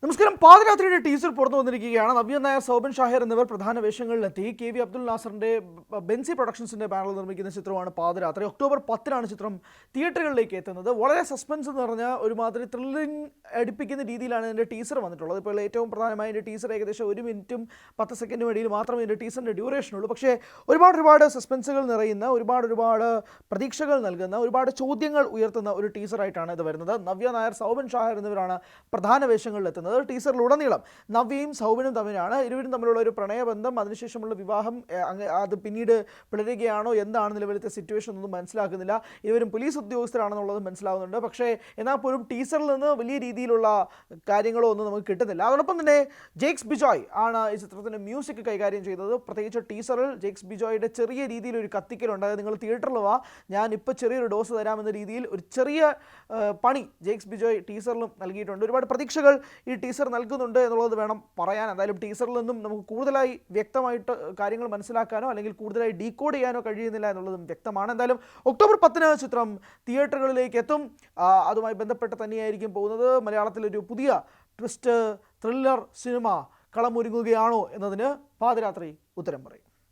നമസ്കാരം. പാതിരാത്രിയുടെ ടീസർ പുറത്തു വന്നിരിക്കുകയാണ്. നവ്യ നായർ, സൗബിൻ ഷാഹിർ എന്നിവർ പ്രധാന വേഷങ്ങളിലെത്തി. KV അബ്ദുൽ നാസറിന്റെ ബെൻസി പ്രൊഡക്ഷൻസിന്റെ ബാനറിൽ നിർമ്മിക്കുന്ന ചിത്രമാണ് പാതിരാത്രി. ഒക്ടോബർ 10-നാണ് ചിത്രം തിയേറ്ററുകളിലേക്ക് എത്തുന്നത്. വളരെ സസ്പെൻസ് നിറഞ്ഞ ഒരുമാതിരി ത്രില്ലിംഗ് അടുപ്പിക്കുന്ന രീതിയിലാണ് ഇതിന്റെ ടീസർ വന്നിട്ടുള്ളത്. ഇപ്പോൾ ഏറ്റവും പ്രധാനമായി ഇതിന്റെ ടീസർ ഏകദേശം 1 മിനിറ്റും 10 സെക്കൻഡും ഇടയിൽ മാത്രമേ ഇതിന്റെ ടീസറിന്റെ ഡ്യൂറേഷനുള്ളൂ. പക്ഷേ ഒരുപാട് സസ്പെൻസുകൾ നിറയുന്ന, ഒരുപാട് പ്രതീക്ഷകൾ നൽകുന്ന, ഒരുപാട് ചോദ്യങ്ങൾ ഉയർത്തുന്ന ഒരു ടീസറായിട്ടാണ് ഇത് വരുന്നത്. നവ്യ നായർ, സൗബിൻ ഷാഹിർ എന്നിവരാണ് പ്രധാന വേഷങ്ങളിലെത്തുന്നത്. ടീസറിലുടനീളം നവ്യയും സൗബിനും തമ്മിലാണ്. ഇരുവരും തമ്മിലുള്ള ഒരു പ്രണയബന്ധം, അതിനുശേഷമുള്ള വിവാഹം, അത് പിന്നീട് പിളരുകയാണോ എന്താണ് നിലവിലത്തെ സിറ്റുവേഷൻ ഒന്നും മനസ്സിലാക്കുന്നില്ല. ഇരുവരും പോലീസ് ഉദ്യോഗസ്ഥരാണെന്നുള്ളത് മനസ്സിലാവുന്നുണ്ട്. പക്ഷേ എന്നാൽ പോലും ടീസറിൽ നിന്ന് വലിയ രീതിയിലുള്ള കാര്യങ്ങളോ ഒന്നും നമുക്ക് കിട്ടുന്നില്ല. അതോടൊപ്പം തന്നെ ജേക്സ് ബിജോയ് ആണ് ഈ ചിത്രത്തിൻ്റെ മ്യൂസിക് കൈകാര്യം ചെയ്തത്. പ്രത്യേകിച്ച് ടീസറിൽ ജേക്സ് ബിജോയുടെ ചെറിയ രീതിയിലൊരു കത്തിക്കലുണ്ട്. അതായത് നിങ്ങൾ തിയേറ്ററിൽ വാ, ഞാൻ ഇപ്പോൾ ചെറിയൊരു ഡോസ് തരാമെന്ന രീതിയിൽ ഒരു ചെറിയ പണി ജേക്സ് ബിജോയ് ടീസറിലും നൽകിയിട്ടുണ്ട്. ഒരുപാട് പ്രതീക്ഷകൾ ഈ ടീസർ നൽകുന്നുണ്ട് എന്നുള്ളത് വേണം പറയാൻ. എന്തായാലും ടീസറിൽ നിന്നും നമുക്ക് കൂടുതലായി വ്യക്തമായിട്ട് കാര്യങ്ങൾ മനസ്സിലാക്കാനോ അല്ലെങ്കിൽ കൂടുതലായി ഡീകോഡ് ചെയ്യാനോ കഴിയുന്നില്ല എന്നുള്ളതും വ്യക്തമാണ്. എന്തായാലും ഒക്ടോബർ 10-ന് ചിത്രം തിയേറ്ററുകളിലേക്ക് എത്തും. അതുമായി ബന്ധപ്പെട്ട് തന്നെയായിരിക്കും പോകുന്നത്. മലയാളത്തിലൊരു പുതിയ ട്വിസ്റ്റ് ത്രില്ലർ സിനിമ കളമൊരുങ്ങുകയാണോ എന്നതിന് പാതിരാത്രി ഉത്തരം പറയും.